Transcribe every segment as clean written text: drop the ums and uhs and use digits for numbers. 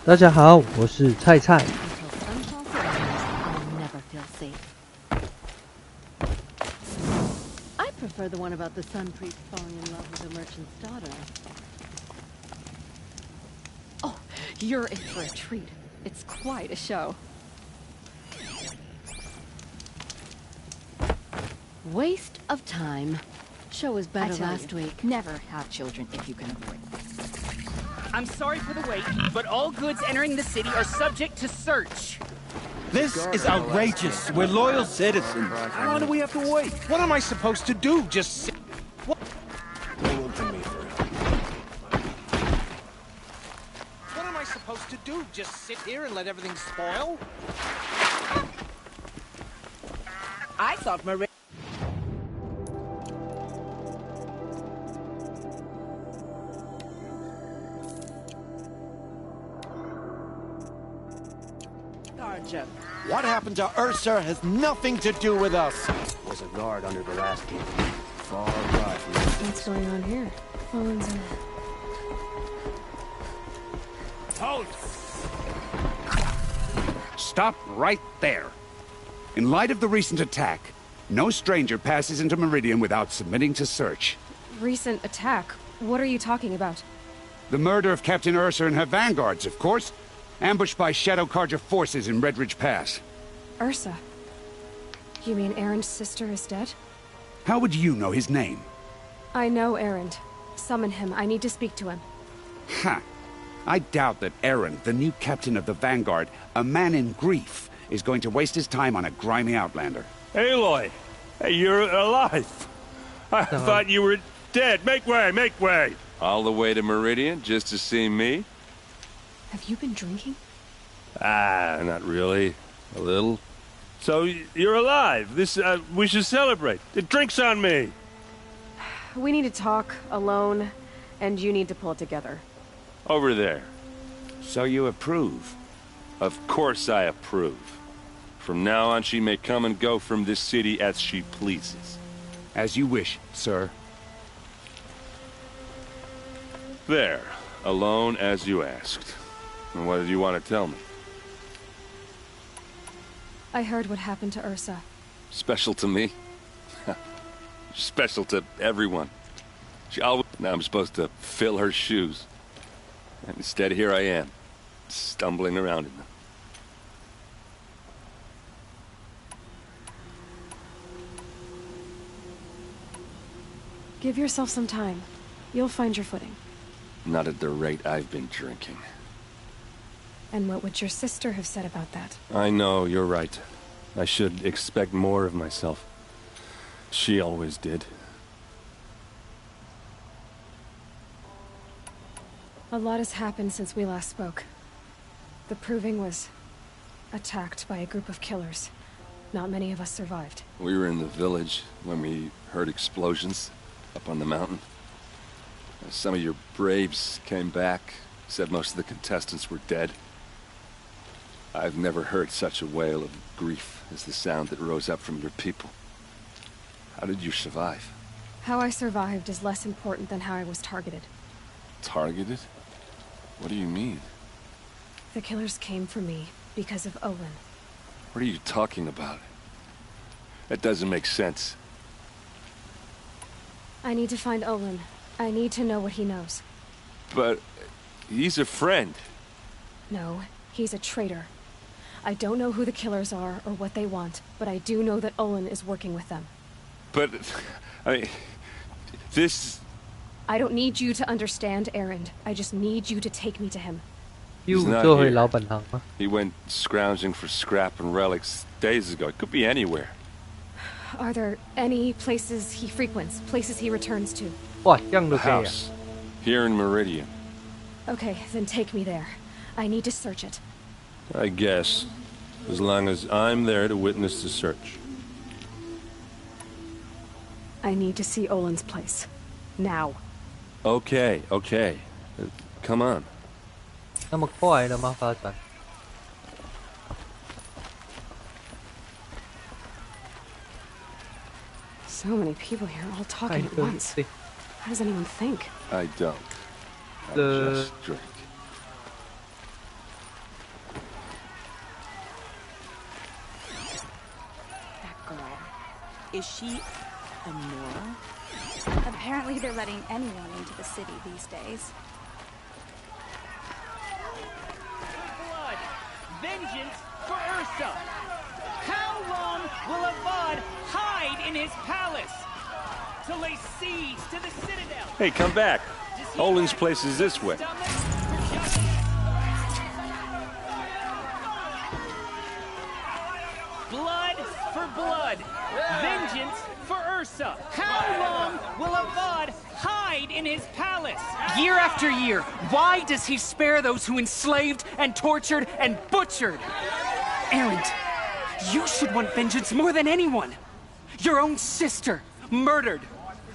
大家好，我是菜菜。I prefer the one about the sun priest falling in love with a merchant's daughter. Oh, you're in for a treat. It's quite a show. Waste of time. Show was better last week. Never have children if you can avoid it. I'm sorry for the wait, but all goods entering the city are subject to search. This is outrageous. We're loyal citizens. How long do we have to wait? What am I supposed to do? Just sit? What? What am I supposed to do? Just sit here and let everything spoil? I thought Maria... What happened to Ursa has nothing to do with us. Was a guard under the last king. Far right from this. What's going on here? Owen's in. Halt! Stop right there. In light of the recent attack, no stranger passes into Meridian without submitting to search. Recent attack? What are you talking about? The murder of Captain Ursa and her vanguards, of course. Ambushed by Shadow Carja forces in Redridge Pass. Ursa? You mean Erend's sister is dead? How would you know his name? I know Erend. Summon him. I need to speak to him. Ha! I doubt that Erend, the new captain of the Vanguard, a man in grief, is going to waste his time on a grimy outlander. Aloy! Hey, you're alive! I thought you were dead. Make way, make way! All the way to Meridian just to see me? Have you been drinking? Ah, not really. A little. So, you're alive. We should celebrate. The drink's on me! We need to talk, alone, and you need to pull it together. Over there. So you approve? Of course I approve. From now on, she may come and go from this city as she pleases. As you wish, sir. There. Alone as you asked. And what did you want to tell me? I heard what happened to Ursa. Special to me? Special to everyone. Now I'm supposed to fill her shoes. And instead, here I am, stumbling around in them. Give yourself some time. You'll find your footing. Not at the rate I've been drinking. And what would your sister have said about that? I know, you're right. I should expect more of myself. She always did. A lot has happened since we last spoke. The Proving was attacked by a group of killers. Not many of us survived. We were in the village when we heard explosions up on the mountain. Some of your braves came back, said most of the contestants were dead. I've never heard such a wail of grief as the sound that rose up from your people. How did you survive? How I survived is less important than how I was targeted. Targeted? What do you mean? The killers came for me because of Olin. What are you talking about? That doesn't make sense. I need to find Olin. I need to know what he knows. But he's a friend. No, he's a traitor. I don't know who the killers are or what they want, but I do know that Olin is working with them. But, this... I don't need you to understand, Erend. I just need you to take me to him. He's not 又回 here. 老本行吗？ He went scrounging for scrap and relics days ago. It could be anywhere. Are there any places he frequents, places he returns to? 哇，這樣 A 都可以啊！ house. Here in Meridian. Okay, then take me there. I need to search it. I guess. As long as I'm there to witness the search. I need to see Olin's place. Now. Okay, okay. Come on. 那麼快的嗎？發展？ So many people here, all talking at once. How does anyone think? I don't. I The- just drink. Is she a Nora? Apparently they're letting anyone into the city these days. Blood! Vengeance for Ursa! How long will Avad hide in his palace? To lay siege to the citadel? Hey, come back. Olin's place is this way. Blood for blood. Vengeance for Ursa. How long will Avad hide in his palace? Year after year, why does he spare those who enslaved and tortured and butchered? Erend, you should want vengeance more than anyone. Your own sister, murdered.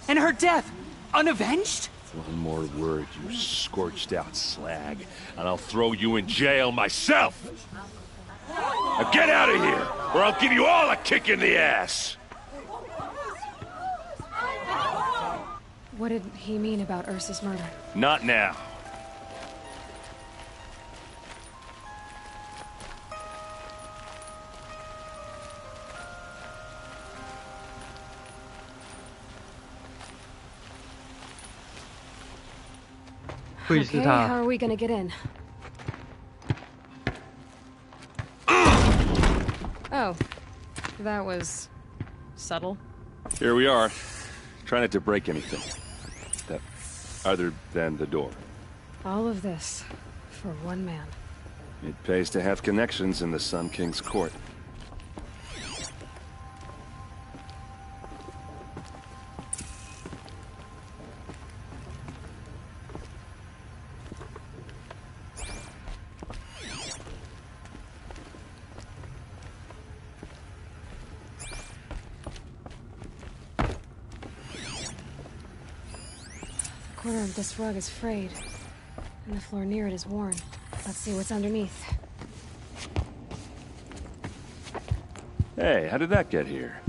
And her death, unavenged? One more word, you scorched out slag, and I'll throw you in jail myself! Now get out of here, or I'll give you all a kick in the ass! What did he mean about Ursa's murder? Not now. Okay, how are we gonna get in? Oh, that was subtle. Here we are. Try not to break anything. Other than the door. All of this for one man. It pays to have connections in the Sun King's court. The corner of this rug is frayed, and the floor near it is worn. Let's see what's underneath. Hey, how did that get here?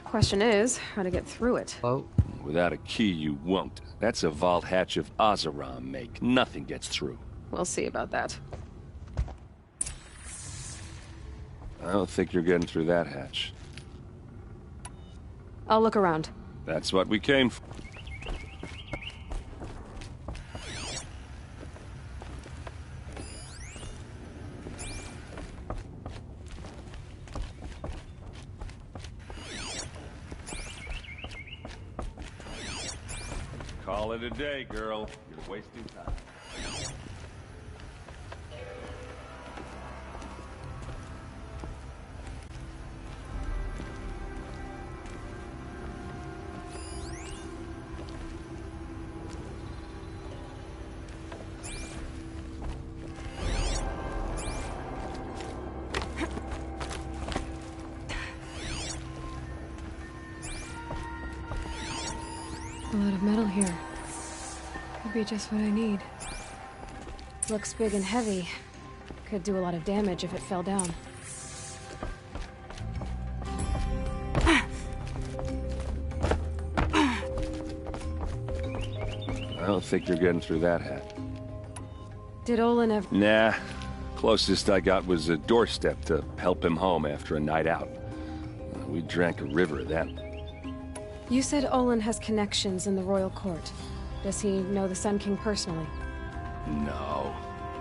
Question is, how to get through it. Oh. Without a key, you won't. That's a vault hatch of Oseram make. Nothing gets through. We'll see about that. I don't think you're getting through that hatch. I'll look around. That's what we came for. Call it a day, girl. You're wasting time. A lot of metal here. Could be just what I need. Looks big and heavy. Could do a lot of damage if it fell down. I don't think you're getting through that hat. Did Olin ever... Nah. Closest I got was a doorstep to help him home after a night out. We drank a river then. You said Olin has connections in the royal court. Does he know the Sun King personally? No.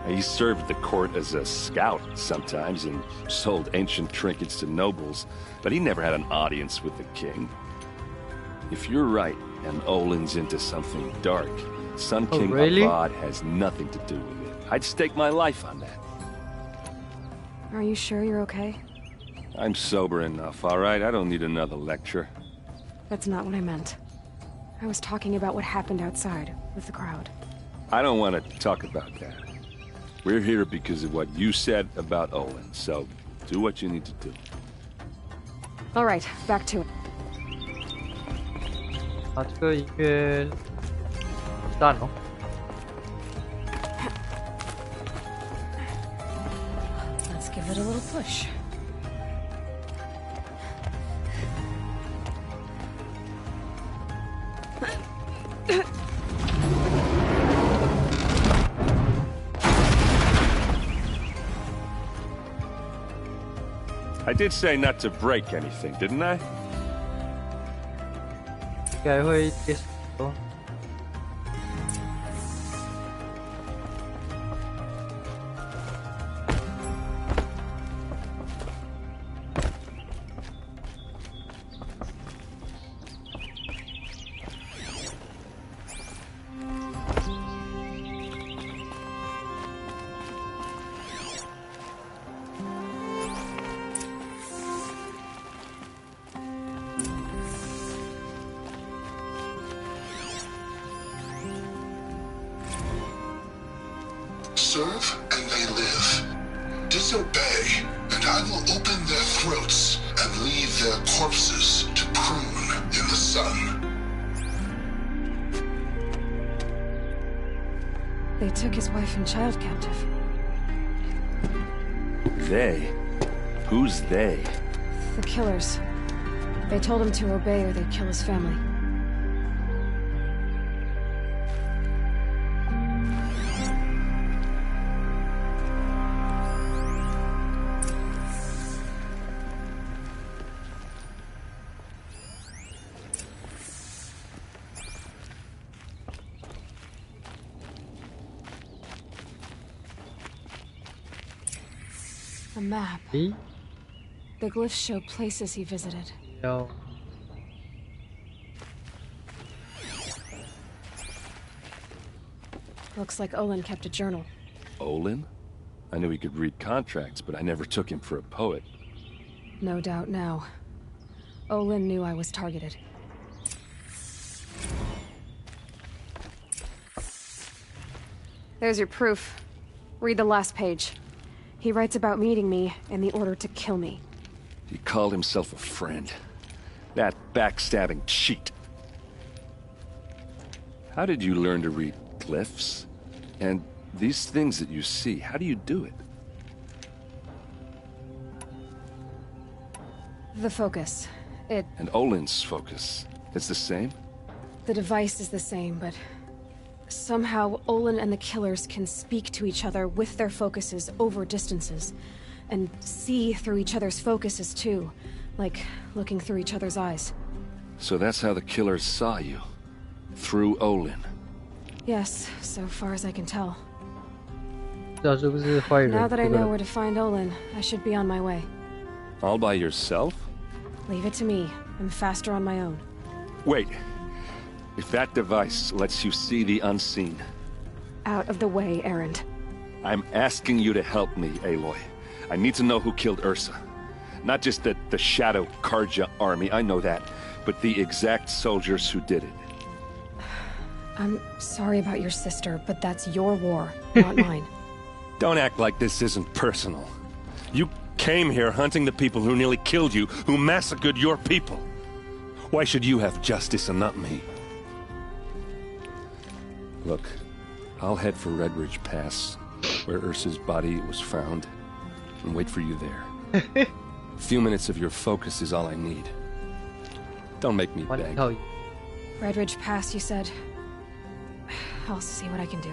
He served the court as a scout sometimes and sold ancient trinkets to nobles, but he never had an audience with the king. If you're right, and Olin's into something dark, Sun King Avad has nothing to do with it. I'd stake my life on that. Are you sure you're okay? I'm sober enough, all right? I don't need another lecture. That's not what I meant. I was talking about what happened outside, with the crowd. I don't want to talk about that. We're here because of what you said about Olin, so do what you need to do. All right, back to it. 啊，这个音乐赞哦。 Let's give it a little push. I did say not to break anything, didn't I? 应该会接受。Serve and they live. Disobey, and I will open their throats and leave their corpses to prune in the sun. They took his wife and child captive. They? Who's they? The killers. They told him to obey or they'd kill his family. A map. E? The glyphs show places he visited. No. Looks like Olin kept a journal. Olin? I knew he could read contracts, but I never took him for a poet. No doubt now. Olin knew I was targeted. There's your proof. Read the last page. He writes about meeting me and the order to kill me. He called himself a friend. That backstabbing cheat. How did you learn to read glyphs? And these things that you see, how do you do it? The focus. And Olin's focus. It's the same? The device is the same, but somehow Olin and the killers can speak to each other with their focuses over distances. And see through each other's focuses too. Like looking through each other's eyes. So that's how the killers saw you? Through Olin? Yes, so far as I can tell. 不知道是不是坏人。 Now that I know where to find Olin, I should be on my way. All by yourself? Leave it to me. I'm faster on my own. Wait. If that device lets you see the unseen... Out of the way, Erend. I'm asking you to help me, Aloy. I need to know who killed Ursa. Not just the Shadow Karja army, I know that, but the exact soldiers who did it. I'm sorry about your sister, but that's your war, not mine. Don't act like this isn't personal. You came here hunting the people who nearly killed you, who massacred your people. Why should you have justice and not me? Look, I'll head for Red Ridge Pass, where Ursa's body was found, and wait for you there. A few minutes of your focus is all I need. Don't make me beg. Red Ridge Pass, you said? I'll see what I can do.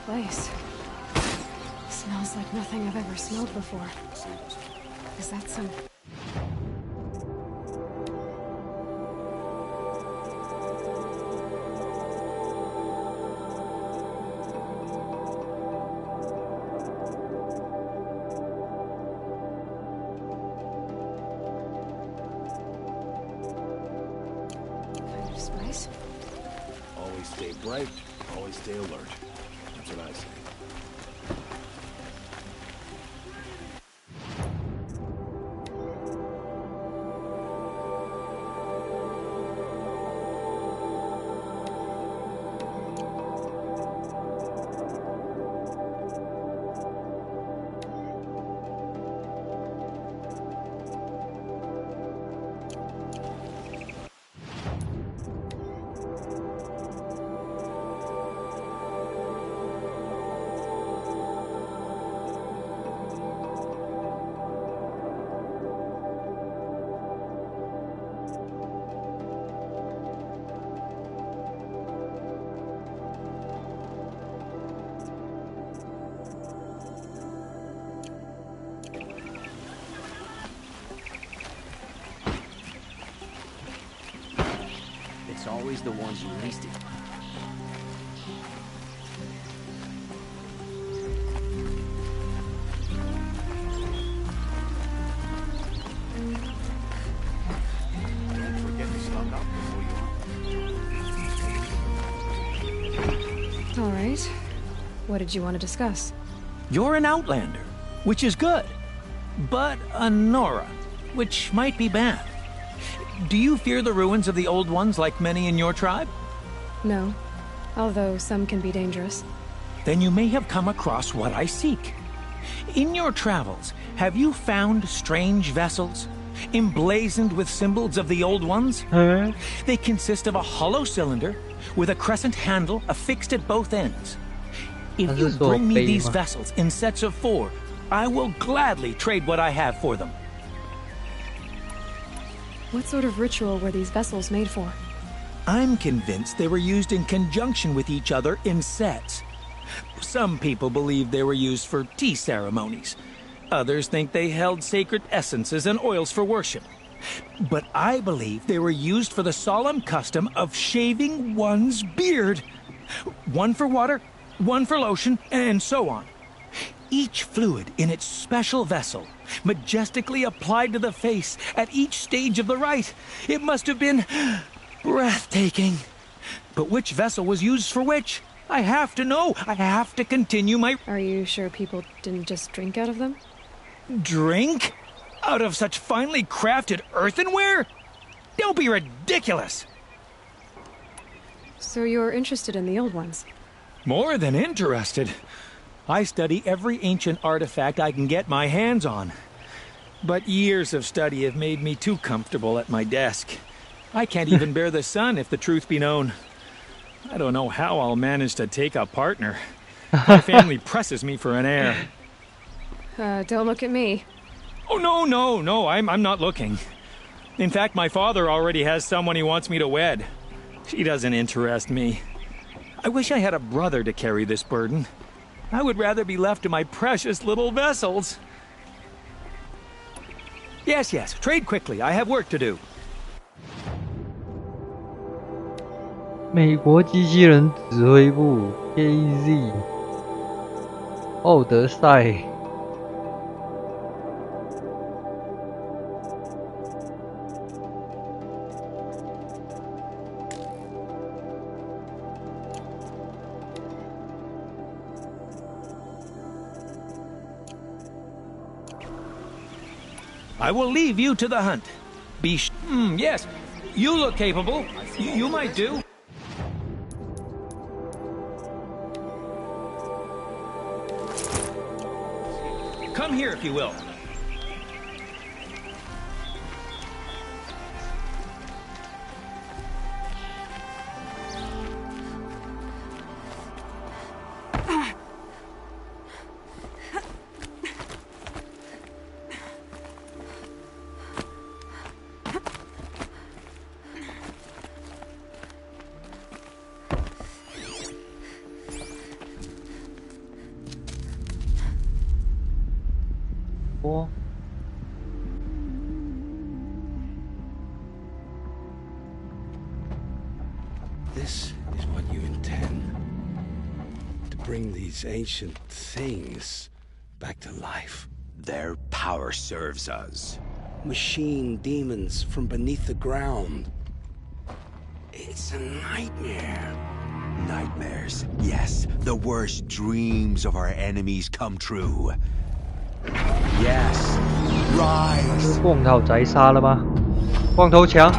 Place. Smells like nothing I've ever smelled before. Is that some... kind of spice? Always stay bright, always stay alert. That's what I say. always the ones who least it. Don't forget to stock up before you All right. What did you want to discuss? You're an outlander, which is good. But a Nora, which might be bad. Do you fear the ruins of the Old Ones like many in your tribe? No. Although some can be dangerous. Then you may have come across what I seek. In your travels, have you found strange vessels, emblazoned with symbols of the Old Ones? They consist of a hollow cylinder with a crescent handle affixed at both ends. If you bring me these vessels in sets of 4, I will gladly trade what I have for them. What sort of ritual were these vessels made for? I'm convinced they were used in conjunction with each other in sets. Some people believe they were used for tea ceremonies. Others think they held sacred essences and oils for worship. But I believe they were used for the solemn custom of shaving one's beard. One for water, one for lotion, and so on. Each fluid in its special vessel, majestically applied to the face at each stage of the rite. It must have been breathtaking. But which vessel was used for which? I have to know. I have to continue my... Are you sure people didn't just drink out of them? Drink? Out of such finely crafted earthenware? Don't be ridiculous! So you're interested in the Old Ones? More than interested. I study every ancient artifact I can get my hands on. But years of study have made me too comfortable at my desk. I can't even bear the sun, if the truth be known. I don't know how I'll manage to take a partner. My family presses me for an heir. Don't look at me. Oh, no, I'm not looking. In fact, my father already has someone he wants me to wed. She doesn't interest me. I wish I had a brother to carry this burden. I would rather be left to my precious little vessels. Yes, trade quickly. I have work to do. 美国机器人指挥部 KZ 奥德赛 I will leave you to the hunt. Yes, you look capable. You might do. Come here if you will. This is what you intend. To bring these ancient things back to life. Their power serves us. Machine demons from beneath the ground. It's a nightmare. Nightmares, yes. The worst dreams of our enemies come true. Yes, rise. 光头仔杀了吗？光头强。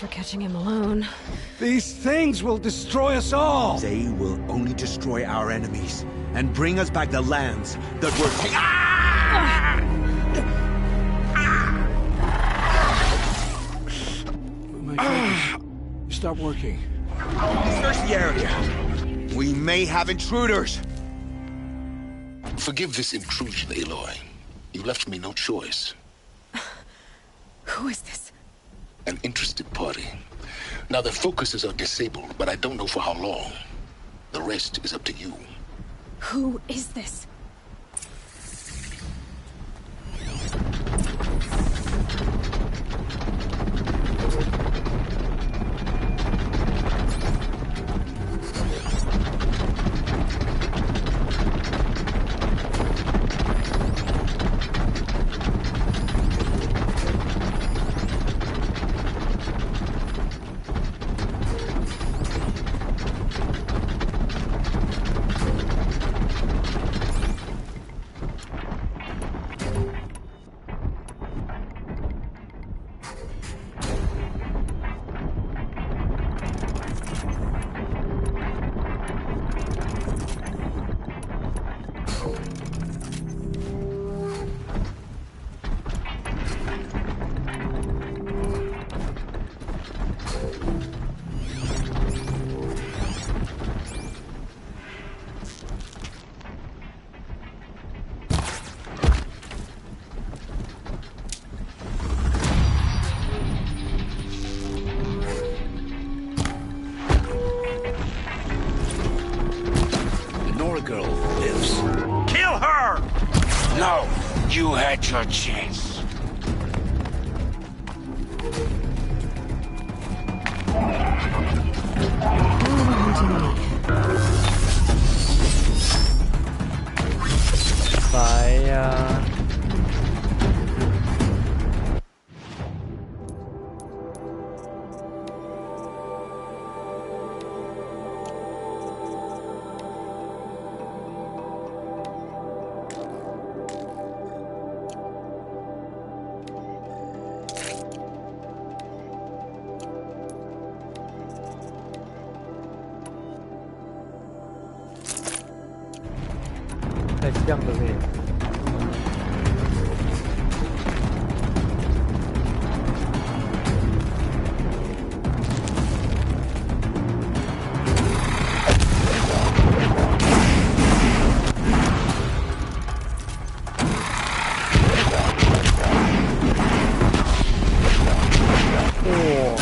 For catching him alone. These things will destroy us all! They will only destroy our enemies and bring us back the lands that were My focus. Stop working. Search the area. We may have intruders. Forgive this intrusion, Aloy. You left me no choice. Who is this? An interested party. Now their focuses are disabled, but I don't know for how long. The rest is up to you. Who is this? Girl lives. Kill her! No, you had your chance. Vaya.太像了呗。哇！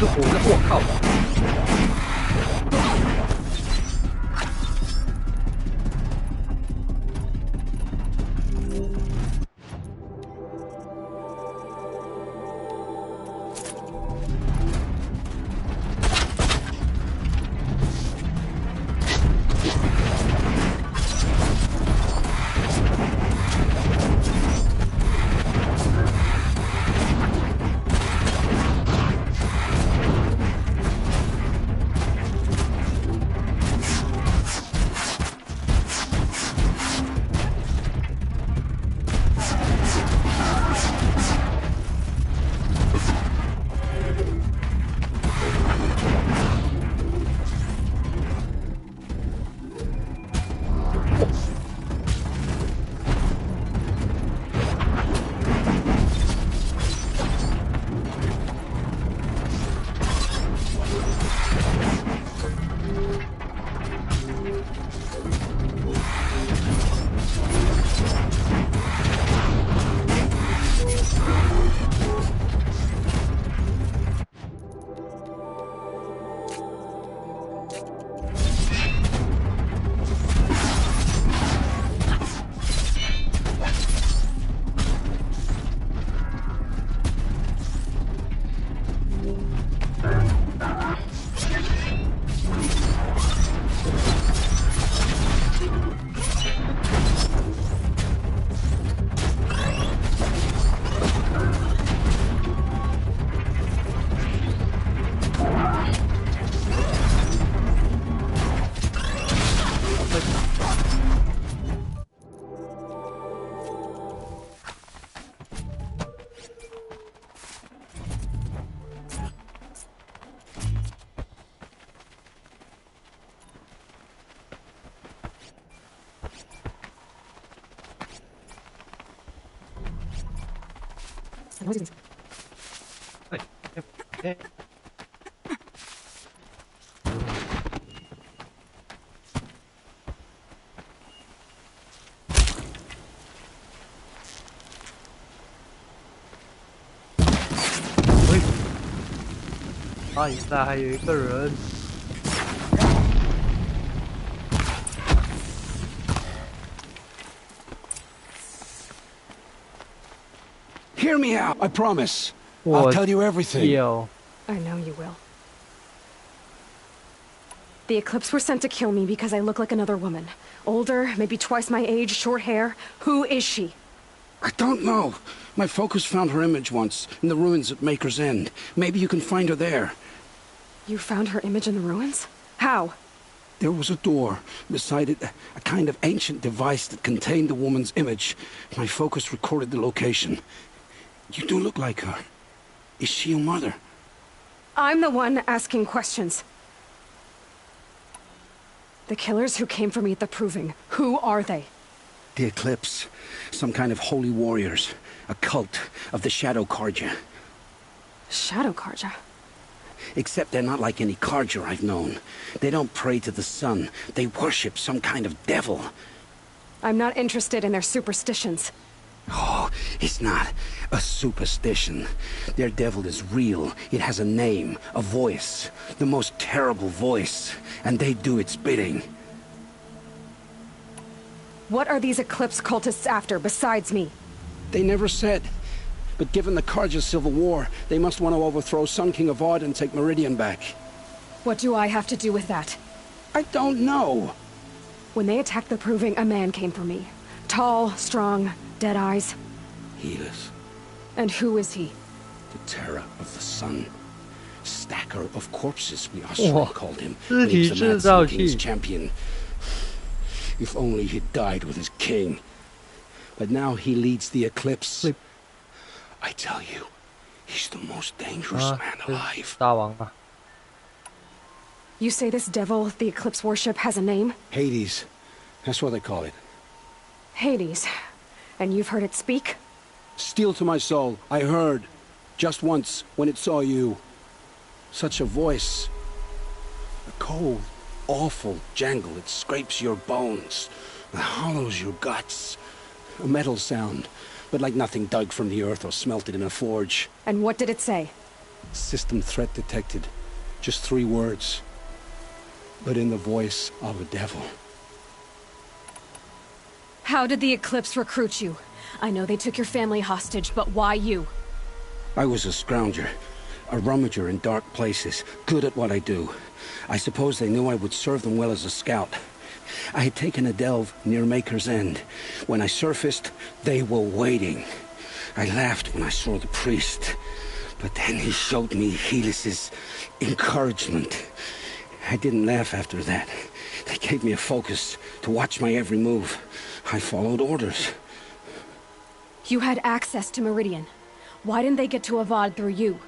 是活着，我靠！哎，啊，原来还有一个人。Hear me out, I promise. I'll tell you everything. I know you will. The Eclipse were sent to kill me because I look like another woman. Older, maybe twice my age, short hair. Who is she? I don't know. My focus found her image once, in the ruins at Maker's End. Maybe you can find her there. You found her image in the ruins? How? There was a door. Beside it, a kind of ancient device that contained the woman's image. My focus recorded the location. You do look like her. Is she your mother? I'm the one asking questions. The killers who came for me at the Proving, who are they? The Eclipse. Some kind of holy warriors. A cult of the Shadow Carja. Shadow Carja? Except they're not like any Carja I've known. They don't pray to the sun. They worship some kind of devil. I'm not interested in their superstitions. Oh, it's not a superstition. Their devil is real. It has a name, a voice. The most terrible voice. And they do its bidding. What are these Eclipse cultists after, besides me? They never said. But given the Carja civil war, they must want to overthrow Sun King Avad and take Meridian back. What do I have to do with that? I don't know. When they attacked the Proving, a man came for me. Tall, strong, dead eyes. Helis. And who is he? The terror of the sun. Stacker of corpses, we Austrian called him. When he was the Mad Sun King's champion. If only he'd died with his king. But now he leads the Eclipse. I tell you, he's the most dangerous man alive. You say this devil the Eclipse worship has a name? Hades. That's what they call it. Hades. And you've heard it speak? Steel to my soul, I heard. Just once, when it saw you. Such a voice. A cold, awful jangle. It scrapes your bones. It hollows your guts. A metal sound, but like nothing dug from the earth or smelted in a forge. And what did it say? System threat detected. Just 3 words. But in the voice of a devil. How did the Eclipse recruit you? I know they took your family hostage, but why you? I was a scrounger. A rummager in dark places. Good at what I do. I suppose they knew I would serve them well as a scout. I had taken a delve near Maker's End. When I surfaced, they were waiting. I laughed when I saw the priest. But then he showed me Helis's encouragement. I didn't laugh after that. They gave me a focus to watch my every move. I followed orders. You had access to Meridian. Why didn't they get to Avad through you?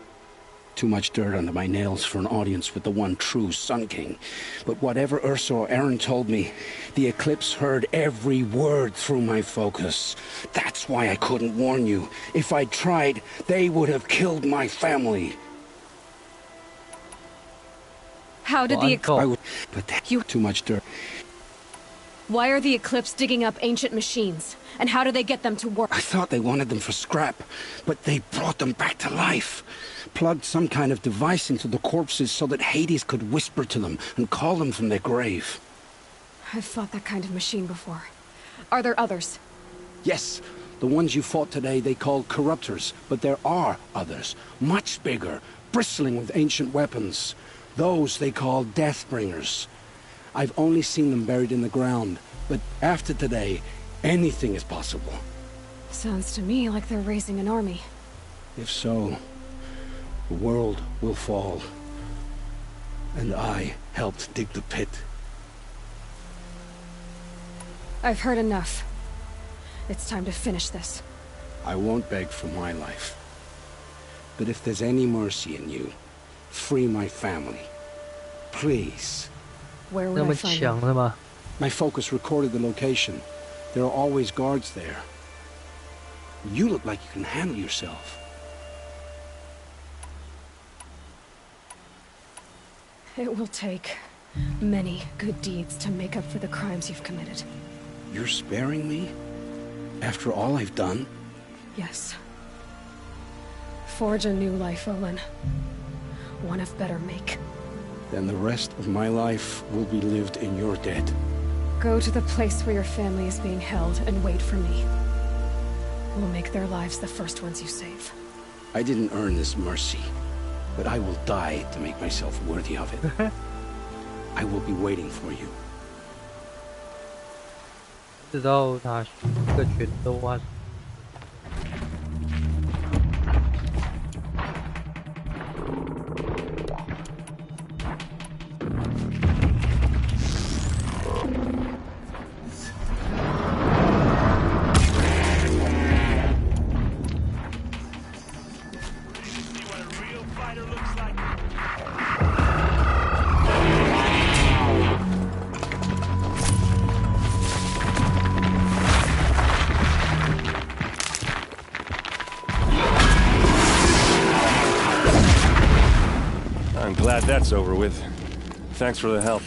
Too much dirt under my nails for an audience with the one true Sun King. But whatever Ursa or Aaron told me, the Eclipse heard every word through my focus. That's why I couldn't warn you. If I'd tried, they would have killed my family. How did the Eclipse... But too much dirt. Why are the Eclipse digging up ancient machines? And how do they get them to work? I thought they wanted them for scrap, but they brought them back to life. Plugged some kind of device into the corpses so that Hades could whisper to them and call them from their grave. I've fought that kind of machine before. Are there others? Yes, the ones you fought today they called corruptors, but there are others, much bigger, bristling with ancient weapons. Those they call Deathbringers. I've only seen them buried in the ground, but after today, anything is possible. Sounds to me like they're raising an army. If so, the world will fall. And I helped dig the pit. I've heard enough. It's time to finish this. I won't beg for my life. But if there's any mercy in you, free my family. Please. Where would I find them? My focus recorded the location. There are always guards there. You look like you can handle yourself. It will take many good deeds to make up for the crimes you've committed. You're sparing me? After all I've done? Yes. Forge a new life, Olin. One of better make. Then the rest of my life will be lived in your debt. Go to the place where your family is being held and wait for me. We'll make their lives the first ones you save. I didn't earn this mercy, but I will die to make myself worthy of it. I will be waiting for you. 知道他一个拳头啊。I'm glad that's over with. Thanks for the help.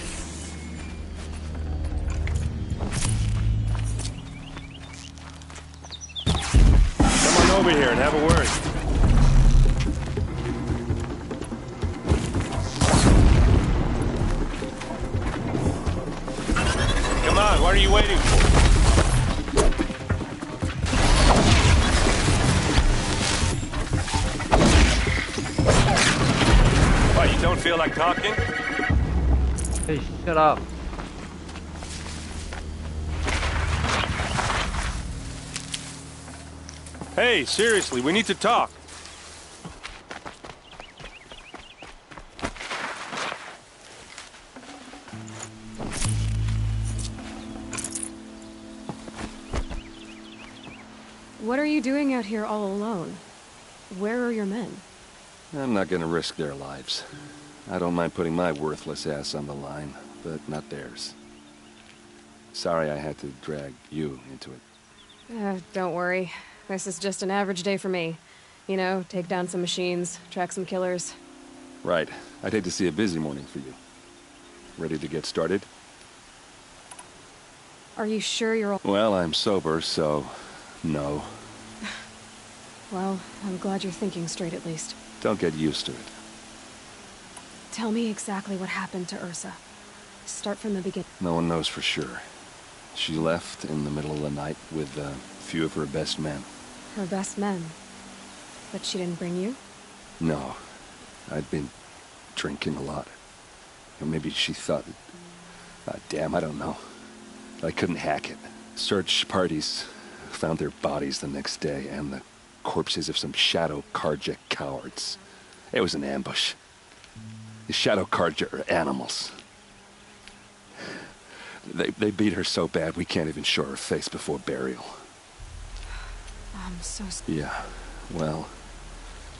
Come on over here and have a word. Come on, what are you waiting for? What, you don't feel like talking? Hey, shut up. Hey, seriously, we need to talk. What are you doing out here all alone? Where are your men? I'm not gonna risk their lives. I don't mind putting my worthless ass on the line, but not theirs. Sorry I had to drag you into it. Don't worry. This is just an average day for me. You know, take down some machines, track some killers. Right. I'd hate to see a busy morning for you. Ready to get started? Are you sure you're all... Well, I'm sober, so... no. Well, I'm glad you're thinking straight at least. Don't get used to it. Tell me exactly what happened to Ursa. Start from the beginning. No one knows for sure. She left in the middle of the night with a few of her best men. Her best men? But she didn't bring you? No. I'd been drinking a lot. Or maybe she thought... damn, I don't know. I couldn't hack it. Search parties found their bodies the next day, and the corpses of some Shadow Carja cowards. It was an ambush. The Shadow Carja are animals. They beat her so bad we can't even show her face before burial. I'm so sorry. Yeah, well,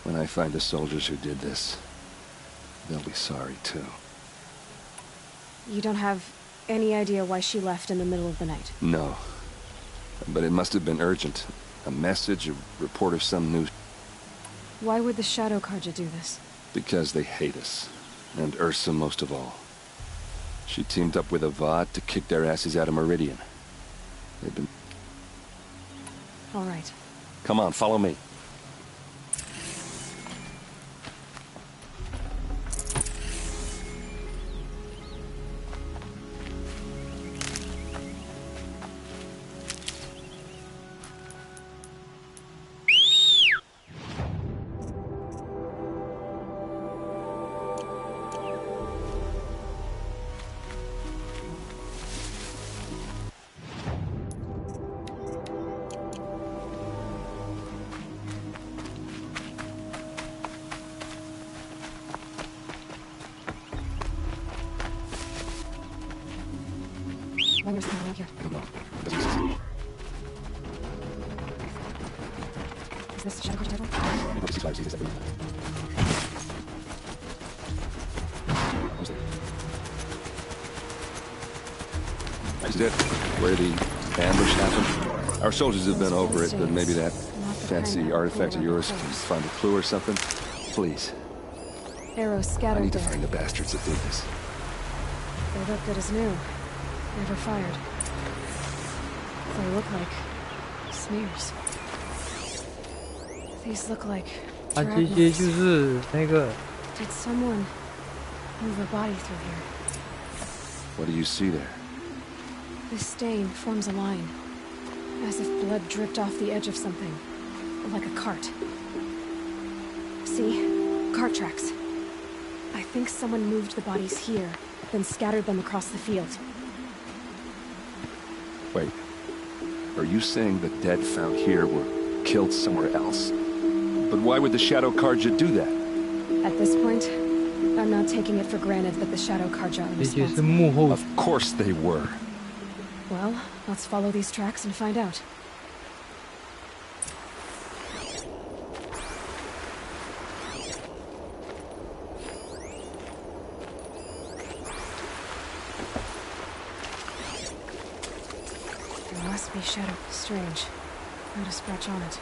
when I find the soldiers who did this, they'll be sorry too. You don't have any idea why she left in the middle of the night? No. But it must have been urgent. A message, a report of some news. Why would the Shadow Carja do this? Because they hate us. And Ursa most of all. She teamed up with Avad to kick their asses out of Meridian. They've been... All right. Come on, follow me. Where's the one here? Is this the Shadow Carja title? Is it where the ambush happened? Our soldiers have been over it, but maybe that fancy artifact of yours can find a clue or something? Please. Arrows scattered I need to there. find the bastards that did this. They look good as new. Never fired. They look like smears. These look like 啊， drag 这些 marks. 就是那个 Did someone move a body through here? What do you see there? This stain forms a line, as if blood dripped off the edge of something, like a cart. See? Cart tracks. I think someone moved the bodies here, then scattered them across the field. Wait. Are you saying the dead found here were killed somewhere else? But why would the Shadow Carja do that? At this point, I'm not taking it for granted that the Shadow Carja are 这些是 responsible. 幕后 Of course they were. Well, let's follow these tracks and find out. There must be shadow. Strange. Not a scratch on it.